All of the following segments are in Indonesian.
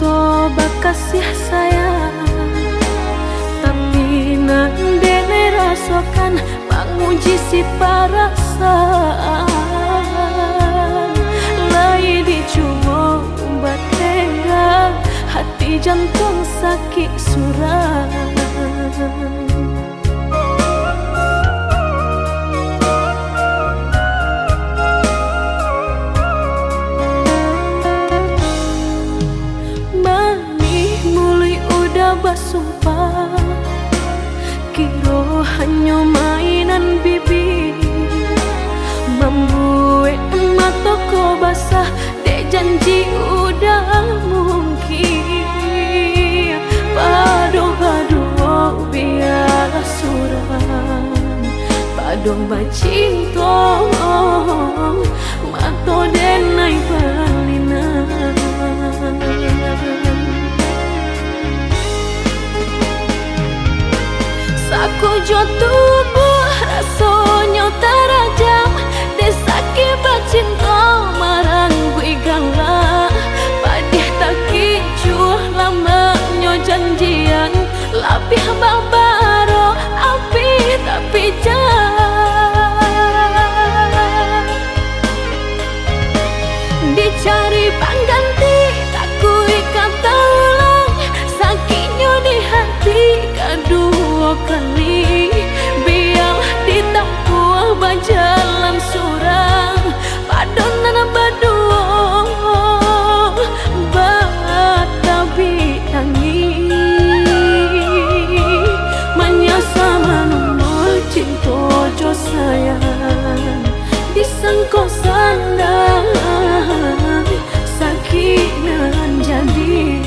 cinta bakasih sayang, tapi nandene rasakan menguji si perasaan. Lai dicuma batengga, hati jantung sakit suram. Basumpah kiro hanya mainan bibi, membuat mataku basah dek janji udah mungkin. Pado-pado biar suram, pado bacinta mato denai balinan. Aku jo tubuh rasanya terajam, desaki bacinta marang gue galak. Padih tak kicuh lamanya janjian, lapih babaro api tapi jah. Dicari pengganti tak kui kata ulang, sakitnya di hati kedua kali. Biarlah ditempuh berjalan surang, padonan berdua batabi tangi. Menyasa menunggu cinta jo sayang, disangko sandang sakit nan jadi.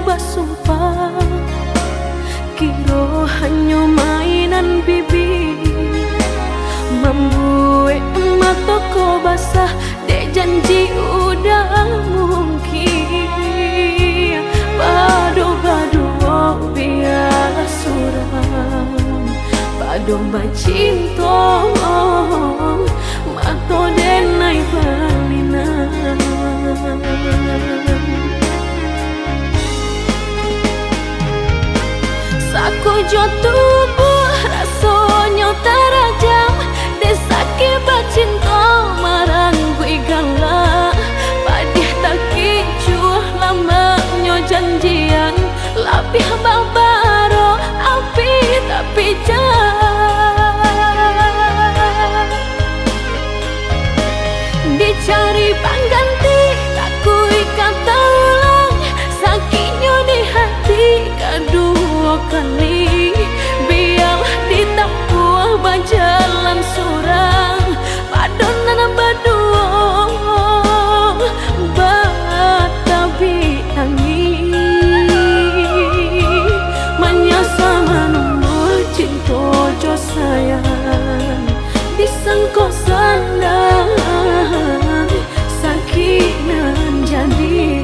Basumpah kiro hanya mainan bibi, membuat mataku basah dek janji udah mungkin. Pado-pado biar suram, pado bacinta mato denai balinan. Aku jo tubuh rasanya terajam, desaki bacinta marang gue galak. Padih tak kicuh lamanya janjian, lapih babaro api tapi jah. Dicari pengganti tak kui kata ulang, sakitnya di hati kedua kali. Biarlah ditempuh berjalan surang, padonan berdua batabi tangi. Menyasa menunggu cinta jo sayang, disangko sandang sakit nan jadi.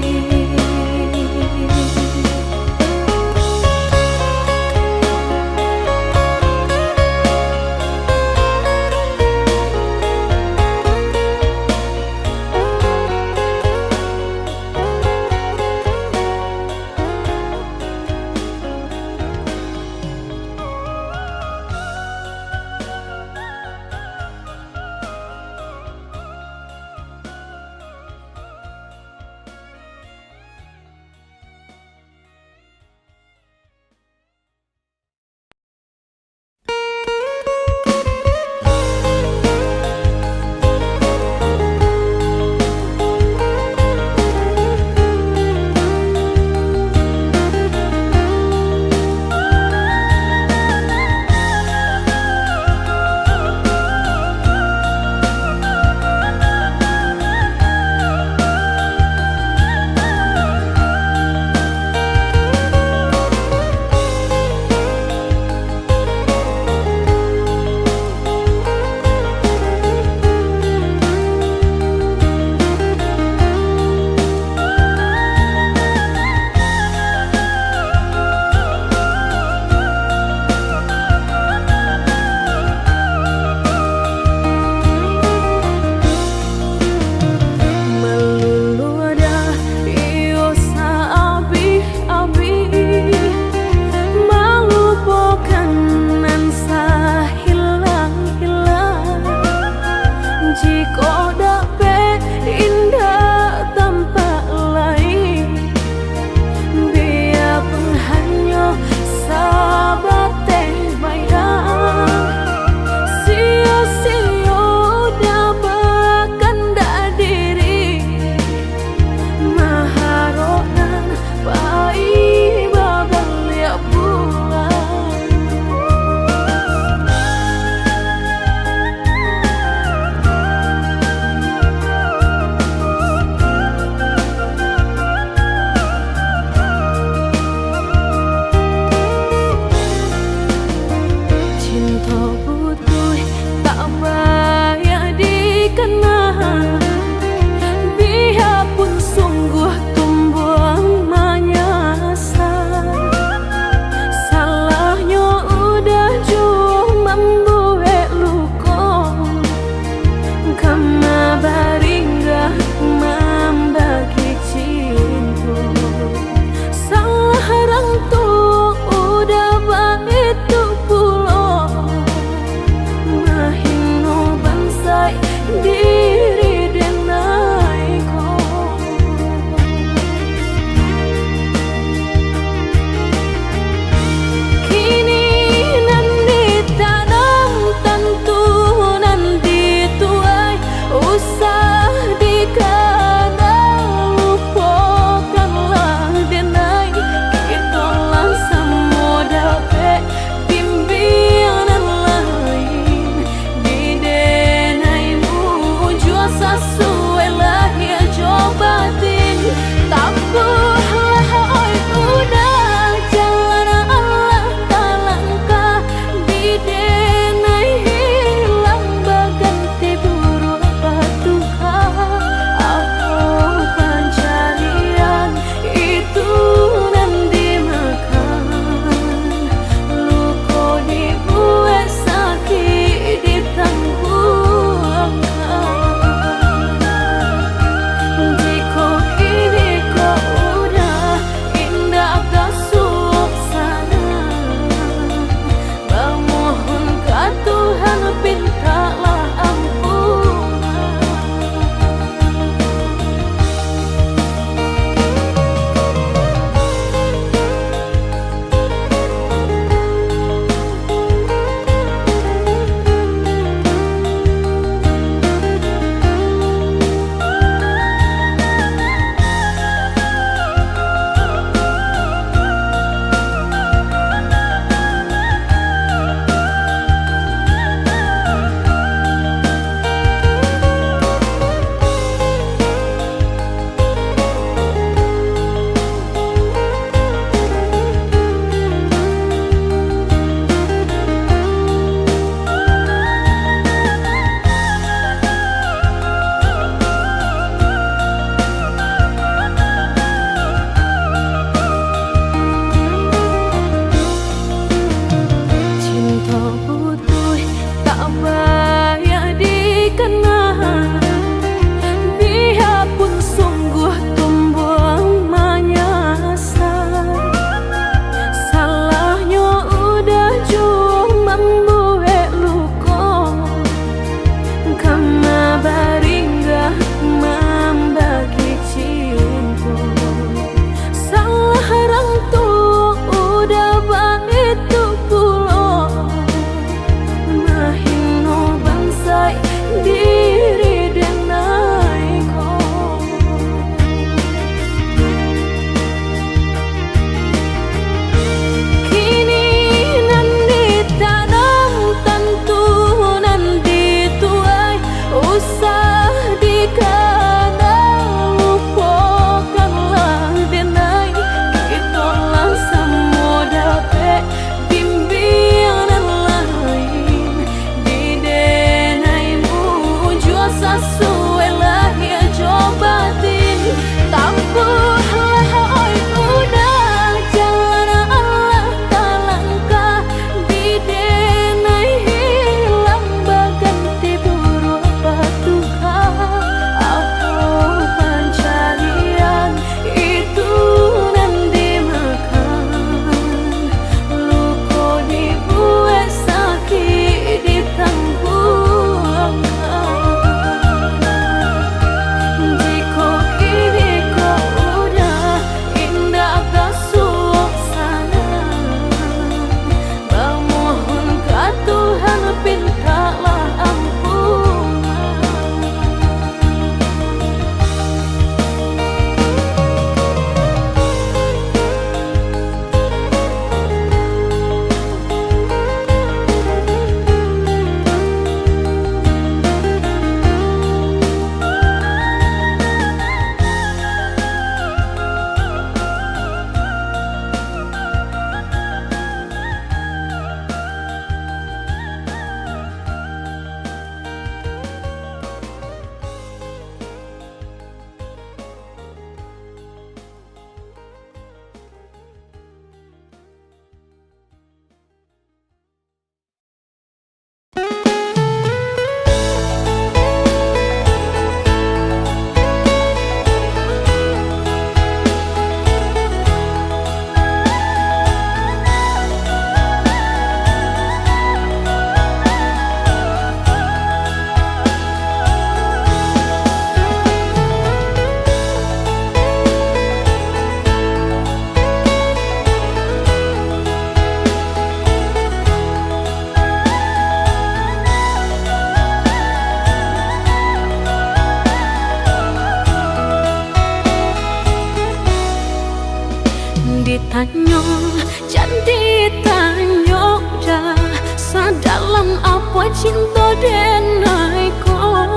cinta denai ko,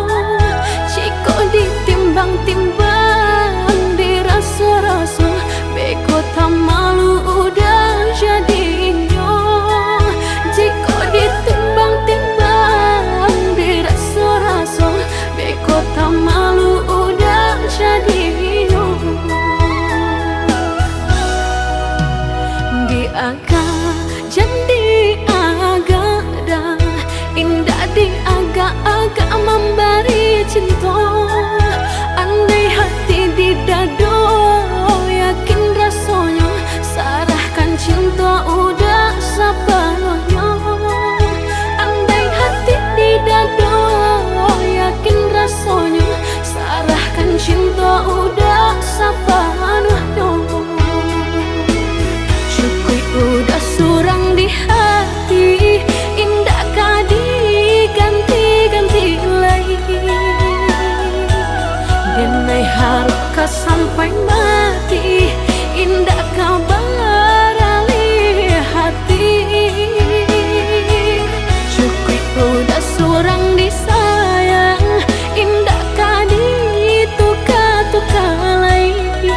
jika ditimbang-timbang dirasa-rasa, beko tak malu udah jadinya. Jika ditimbang-timbang dirasa-rasa, beko tak malu udah jadinya. Di agak jadi agak dah, indah di agak-agak memberi cinta. Andai hati di dado yakin rasanya, sarahkan cinta udah sepenuhnya. Andai hati di dado yakin rasanya, sarahkan cinta udah sepenuhnya. Syukui udah surang di hati, indah kadi ganti-ganti lagi. Denai harka sampai mati, indah kabar ali hati. Syukui udah surang disayang, indah kadi tuka-tuka lagi.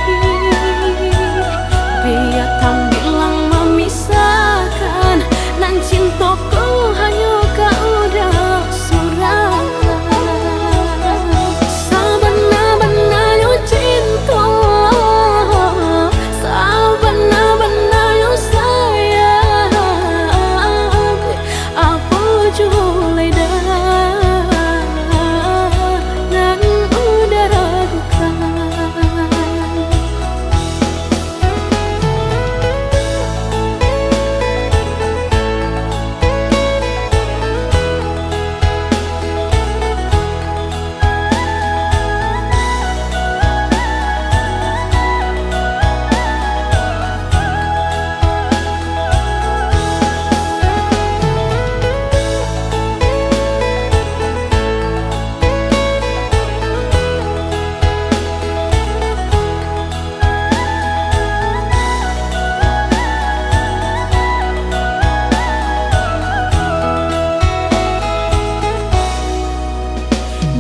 Biar tak bilang memisahkan, nan cintaku hanya kau udah surahkan. Sebenar-benarnya cinta, sebenar-benarnya sayang, apa julai dah dan udah ragukan.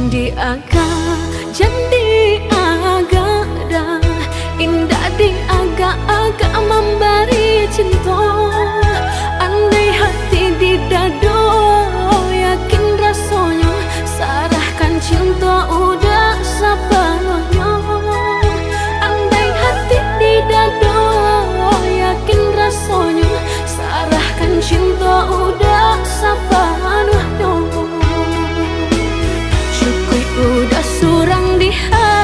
Di agak jadi agak dah, indah di agak-agak memberi cinta. Andai hati di dado yakin rasanya, sarahkan cinta udah sepenuhnya. Andai hati di dado yakin rasanya, sarahkan cinta udah sepenuhnya. Syukui udah surang di hati,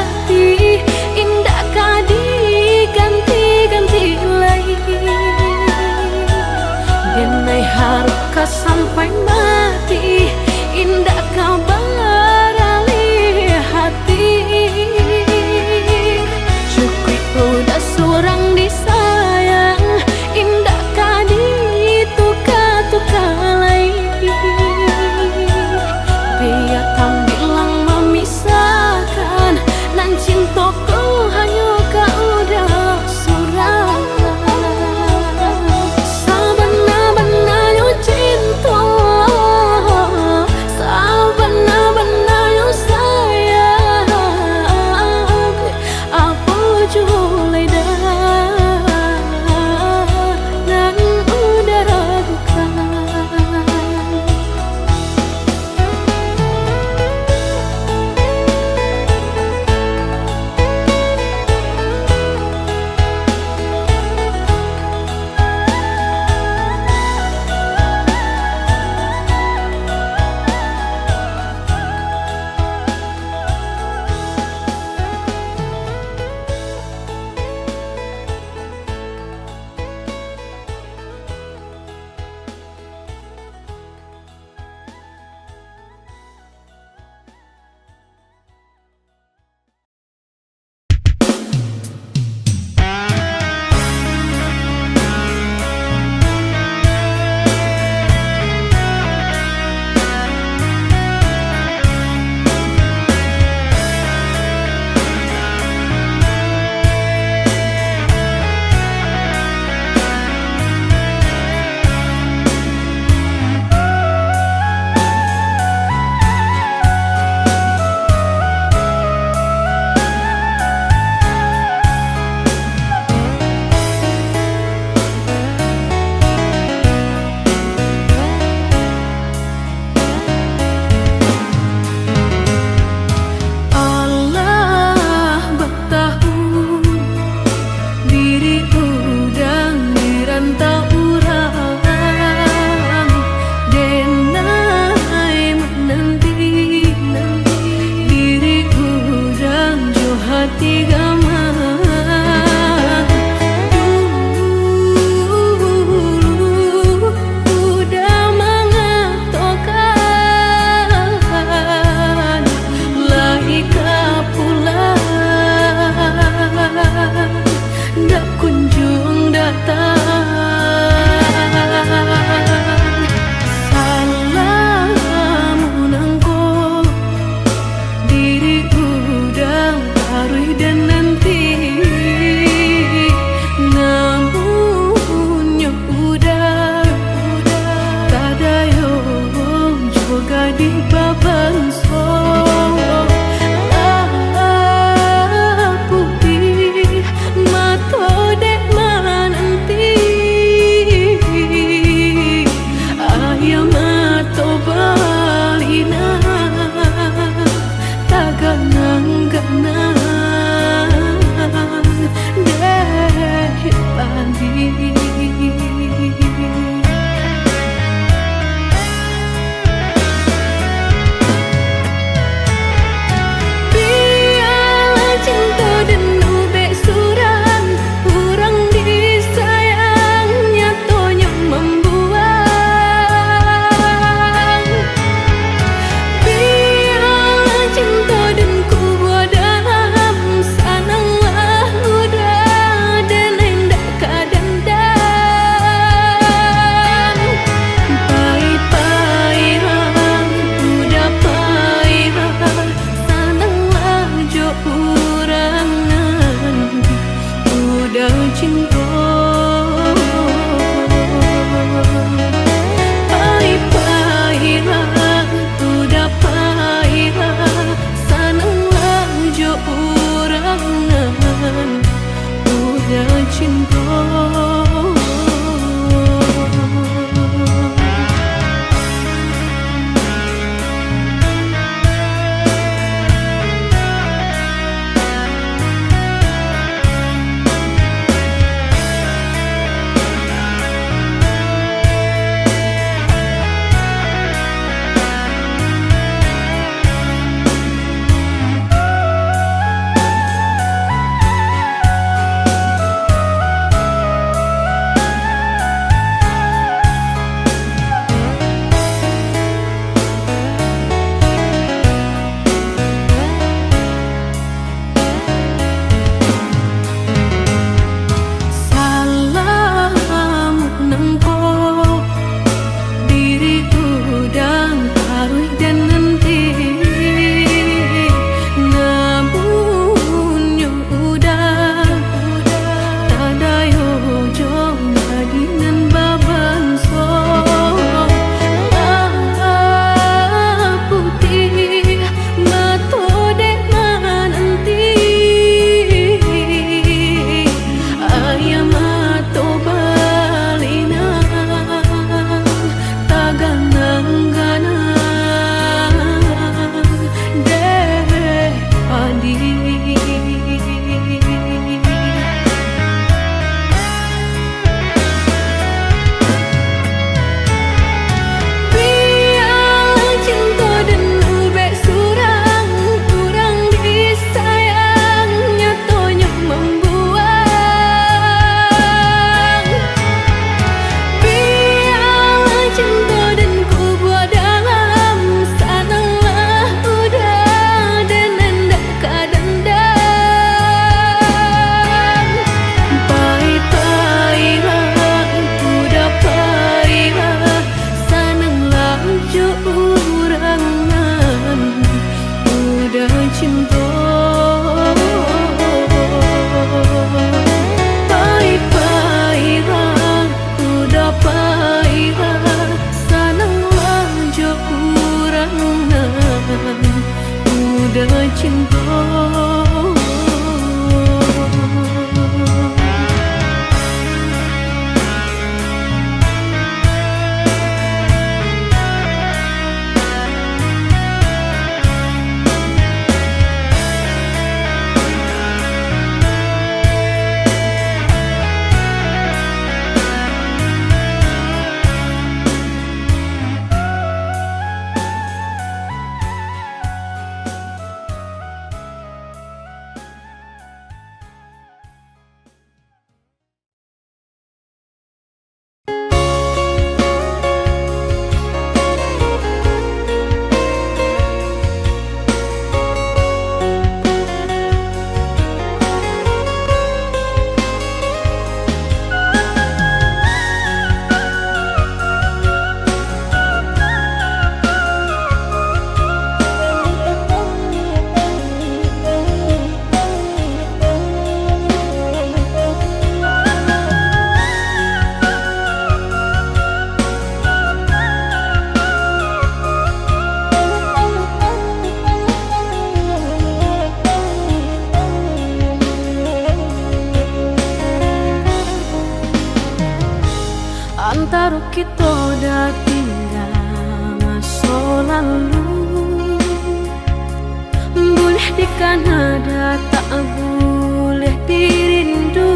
boleh dirindu,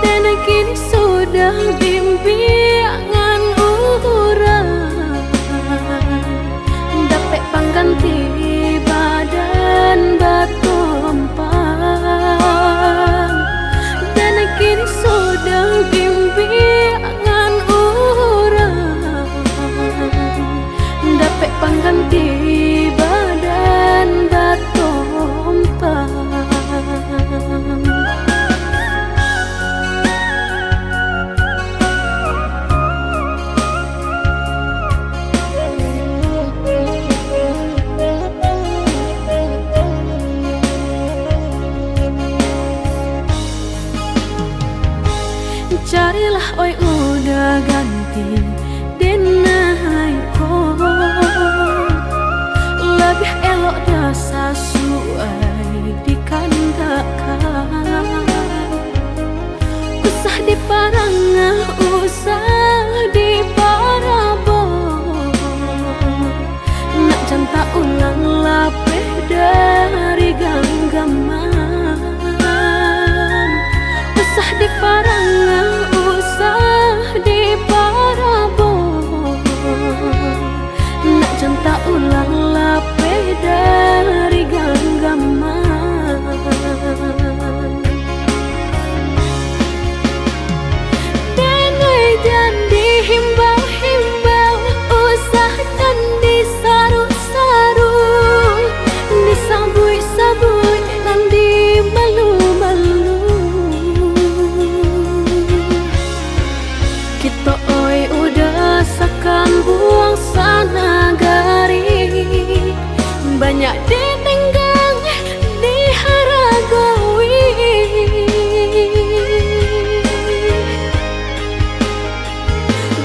dan kini sudah bimbingan orang dapat pengganti badan batu empang, dan kini sudah bimbingan orang dapat pengganti badan batu empang. Carilah oi udah ganti denai ko, lebih elok dah sesuai dikandakan. Usah di parangah, usah di parabon, nak janta ulang lapeh dari genggaman. Usah di parangah, usah di parabon, nak janta ulang lapeh dari genggaman. Denai dan dihimbau-himbau, usah dan disaru-saru, disabui-sabui dan dimalu-malu. Kita oi udah sakam buang sana gari, banyak ditenggang diharagawi.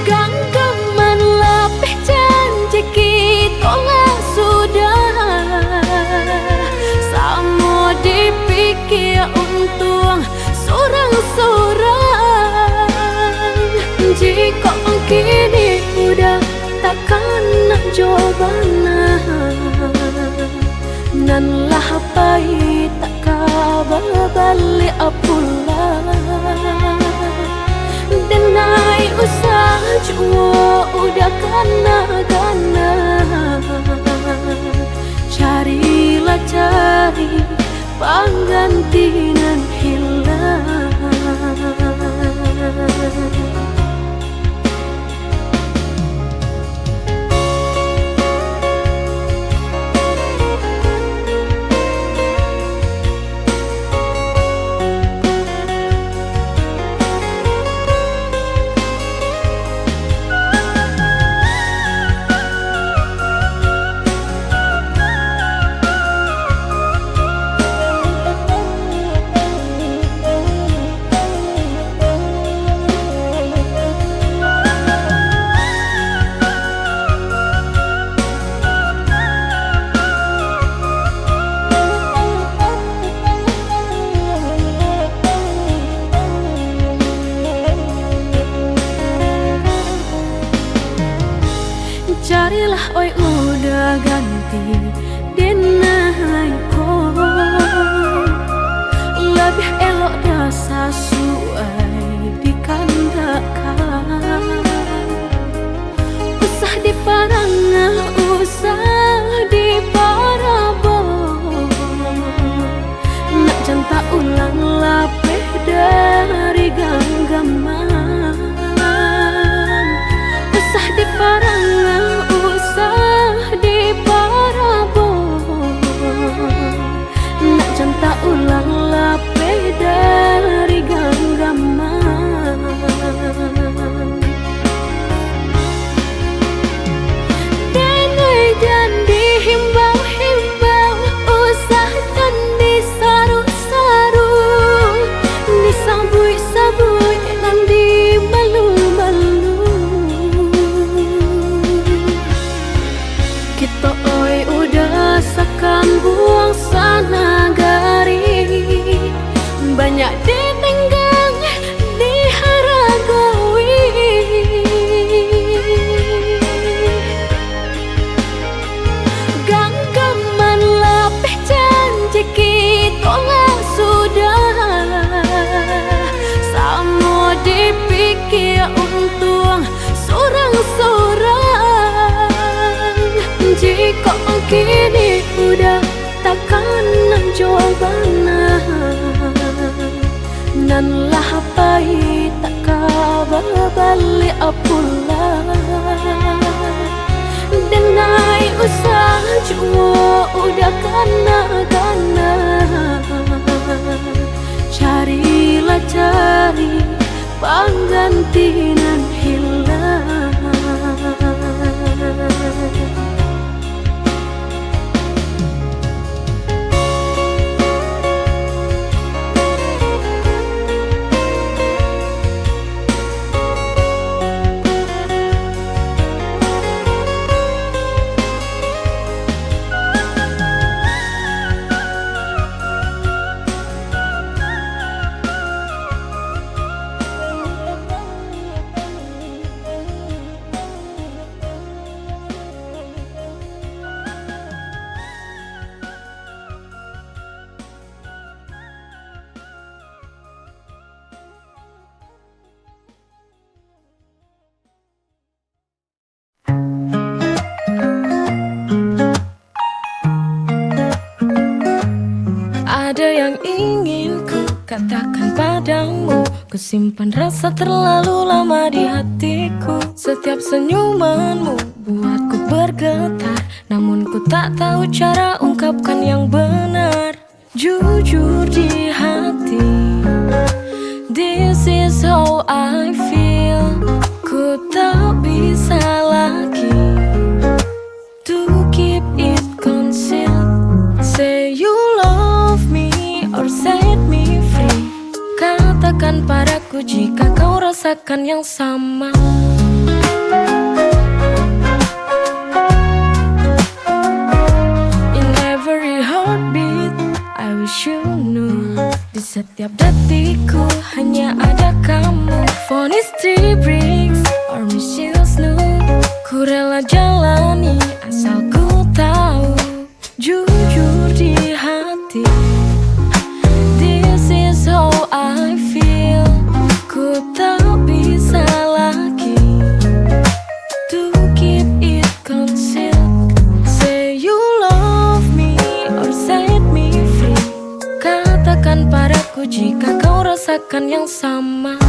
Genggaman lapeh janji kita lah sudah, sama dipikir untung sorang-sorang. Jika kini udah takkan nak jawabana, nan lah pahit tak kabar balik pula. Denai usah jua udah kana-kana, carilah cari pengganti nan hilang. Carilah oi udah ganti denai ko, lebih elok dah sesuai dikandakan. Usah di parangah, usah di parabon, nak janta ulang lapeh dari genggaman. Usah di parangah, usah di parabon, nak janta ulang lapeh dari genggaman. pahit tak kabar balik apulah. Denai usah cuma udah kana-kana. Carilah cari pengganti nan hilang. Ada yang ingin ku katakan padamu, ku simpan rasa terlalu lama di hatiku. Setiap senyumanmu buatku bergetar, namun ku tak tahu cara ungkapkan yang benar. Jujur di hati, this is how I feel. Ku tak bisa lagi to keep it concealed. Say you love me or set me free. Katakan padaku jika kau rasakan yang sama. In every heartbeat I wish you knew. Di setiap detikku hanya ada kamu. Phone is 3 bricks or missiles new. Ku rela jalani asal ku tahu. Jujur di hati, this is how I feel. Ku tak bisa lagi to keep it concealed. Say you love me or set me free. Katakan padaku jika kau rasakan yang sama.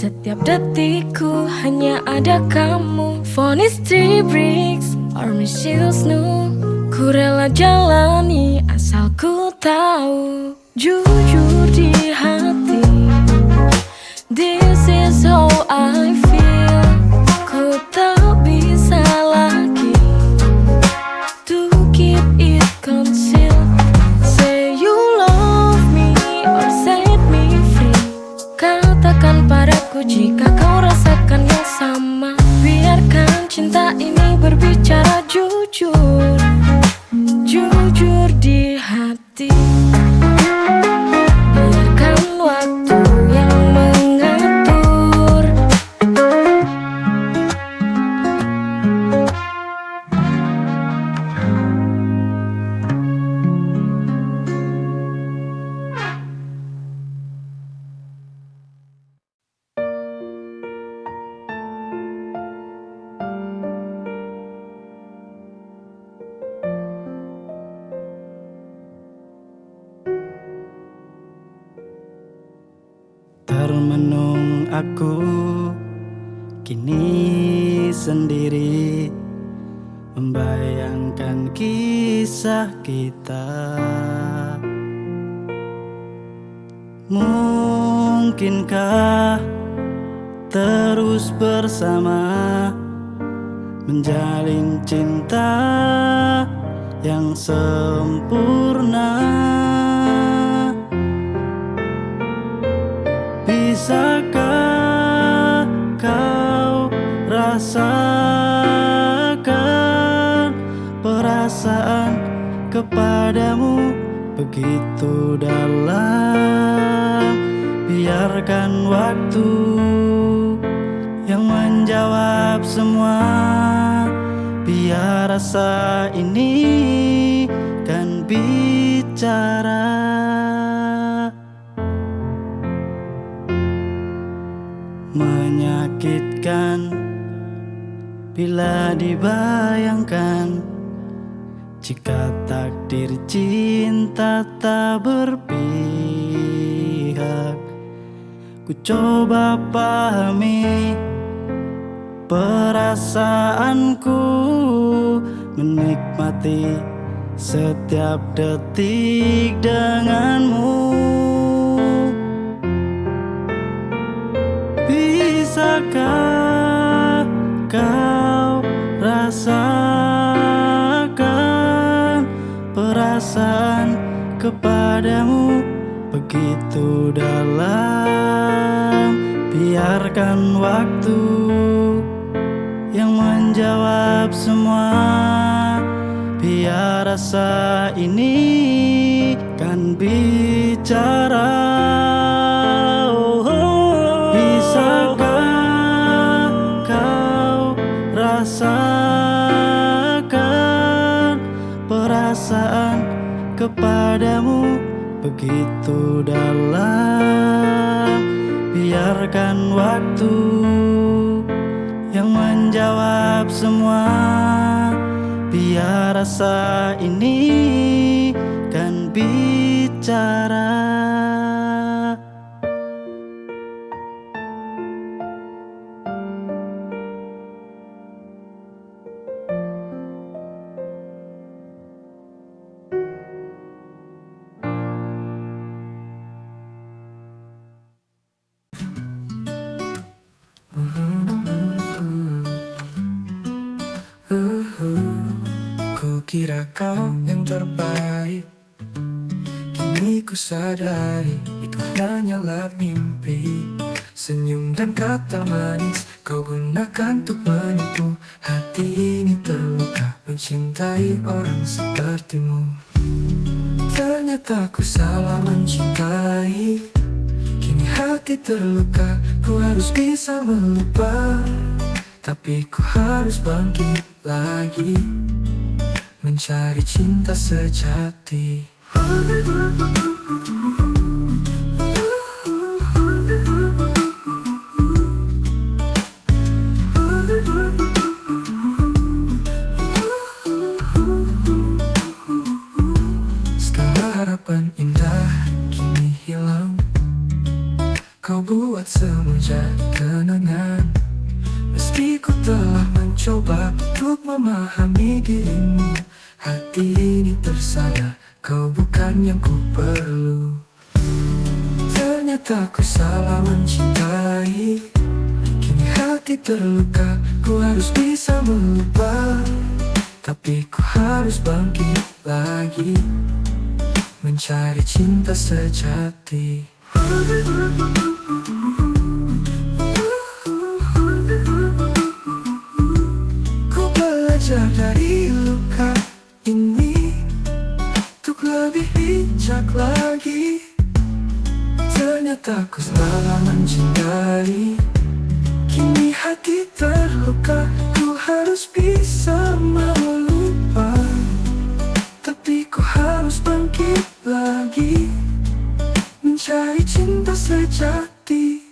Setiap detikku hanya ada kamu. Phone is 3 bricks or missiles new. Ku rela jalani asal ku tahu. Jujur di hati, this is how I feel. Ku tak bisa lagi to keep it concealed. Say you love me or set me free. Katakan padaku jika kau rasakan yang sama. Biarkan cinta ini berbicara jujur, jujur di hati. Biarkan waktu yang mengatur. Termenung aku kini sendiri, membayangkan kisah kita. Mungkinkah terus bersama, menjalin cinta yang sempurna? Bisakah kau rasakan perasaan kepadamu begitu dalam? Biarkan waktu yang menjawab semua. Biar rasa ini kan bicara. Bila dibayangkan, jika takdir cinta tak berpihak, ku coba pahami perasaanku, menikmati setiap detik denganmu. Bisakah kau rasakan perasaan kepadamu begitu dalam? Biarkan waktu yang menjawab semua. Biar rasa ini kan bicara. Bisakah kau rasakan perasaan kepadamu begitu dalam? Biarkan waktu yang menjawab semua. Biar rasa ini kan bicara. Kukira kau yang terbaik, kini ku sadari itu hanyalah mimpi. Senyum dan kata manis kau gunakan untuk menipu hati ini terluka mencintai orang sepertimu. Ternyata ku salah mencintai, kini hati terluka. Ku harus bisa melupa, tapi ku harus bangkit lagi mencari cinta sejati. Segala harapan indah kini hilang, kau buat semua jadi kenangan. Meski ku telah mencoba untuk memahami dirimu, hati ini tersadar kau bukan yang ku perlu. Ternyata ku salah mencintai, kini hati terluka. Ku harus bisa melupa, tapi ku harus bangkit lagi mencari cinta sejati. Dari luka ini untuk lebih bijak lagi. Ternyata ku salah mencintai, kini hati terluka. Ku harus bisa melupa, tapi ku harus bangkit lagi mencari cinta sejati.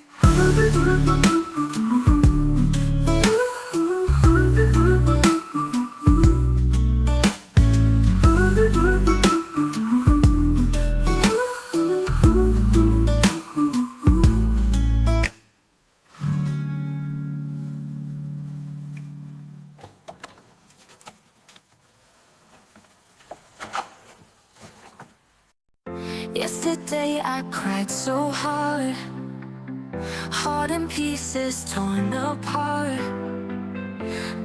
Yesterday I cried so hard, heart in pieces torn apart.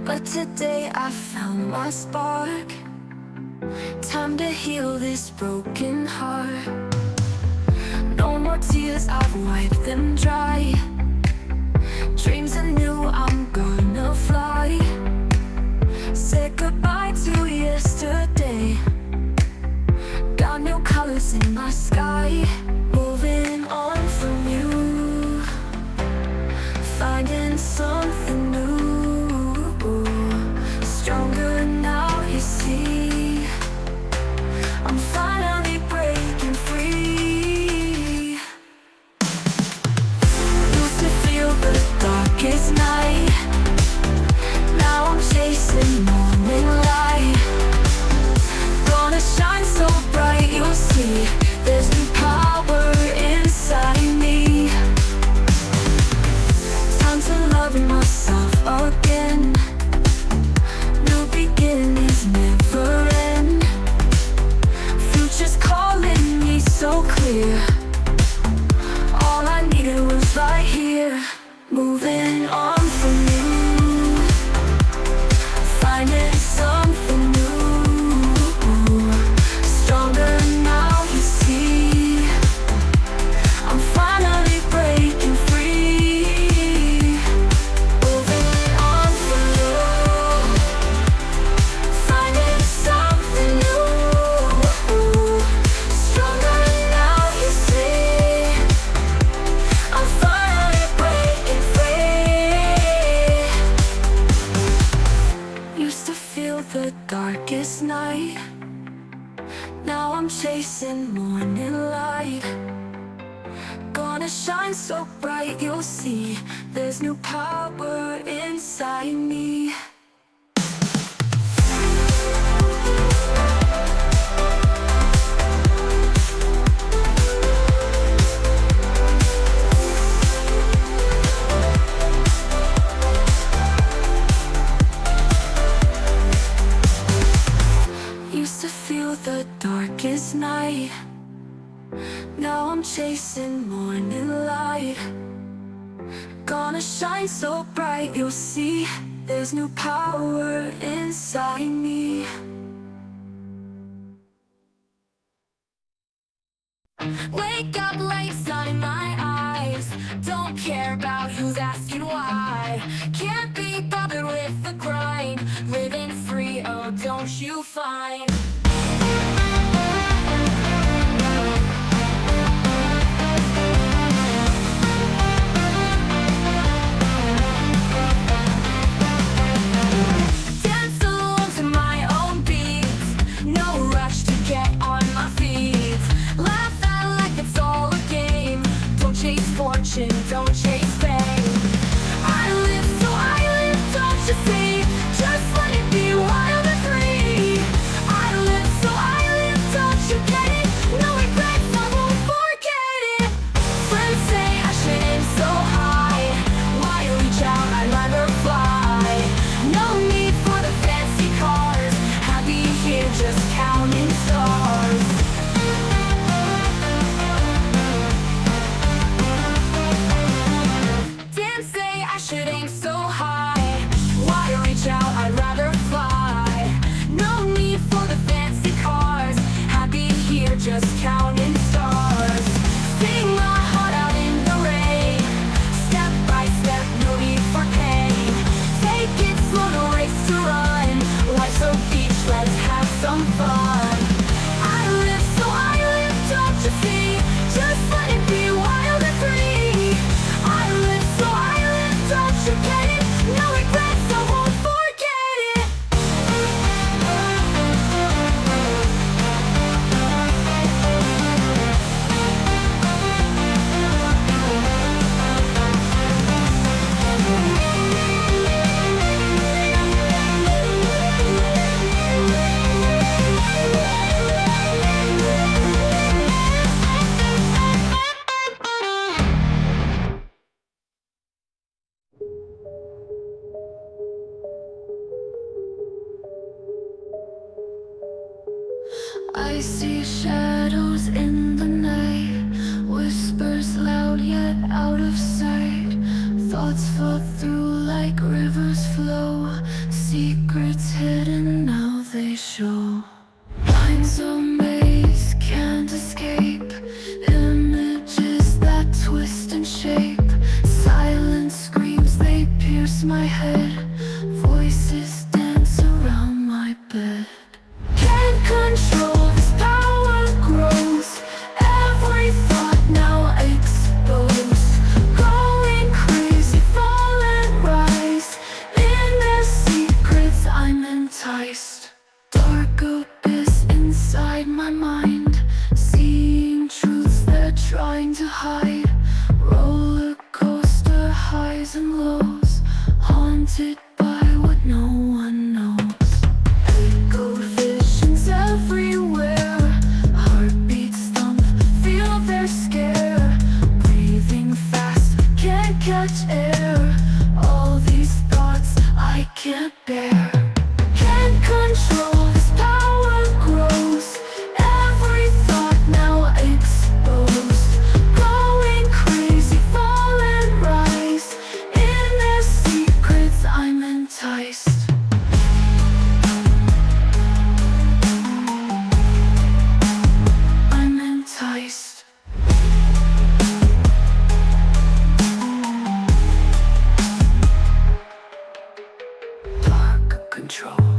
But today I found my spark, time to heal this broken heart. No more tears, I've wiped them dry. Dreams anew, I'm gonna fly. Said goodbye to yesterday, got new colors in my sky. Moving on from you, finding something new. Stronger now, you see, I'm finally breaking free. Used to feel the darkest night, now the darkest night. Now I'm chasing morning light. Gonna shine so bright you'll see there's new power inside me. Used to feel the darkest night. Now I'm chasing morning light. Gonna shine so bright you'll see there's new power inside me. Wake up, light sun in my eyes. Don't care about who's asking why. Can't be bothered with the grind. Living free, oh don't you find? Dance along to my own beats. No rush to get on my feet. Laugh out like it's all a game. Don't chase fortune, don't chase fame. I live so I live, don't you see? Just let it be wild and free. I live so I live, don't you get it? No regrets, I won't forget it. Friends say I should aim so high. Why reach out, I'd rather fly. No need for the fancy cars. Happy here, just counting stars. Didn't say I should aim so high. Why reach out, I'd rather fly. No need for the fancy cars. Happy here, just counting stars. Sing my heart out in the rain. Step by step, no need for pain. Take it slow, no race to run. Life's a beach, let's have some fun. I live so I live, don't you see? Just let it be wild and free. I live so I live, don't you get it? No regrets, I won't forget it. I see shadows in the night, whispers loud yet out of sight. Thoughts flow through like rivers flow, secrets hidden now they show. Lines of maze can't escape, images that twist and shape. Silent screams, they pierce my head, voices dance around my bed. Can't control this power grows. Every thought now exposed. Going crazy, fall and rise. In their secrets I'm enticed. Dark abyss inside my mind, seeing truths they're trying to hide. Roller coaster highs and lows, haunted by what no one knows. Echo visions everywhere, heartbeats thump, feel their scare. Breathing fast, can't catch air. All these thoughts I can't bear. Can't control this power grows. Every thought now exposed. Going crazy, fall and rise. In their secrets I'm enticed. I'm enticed. Dark control.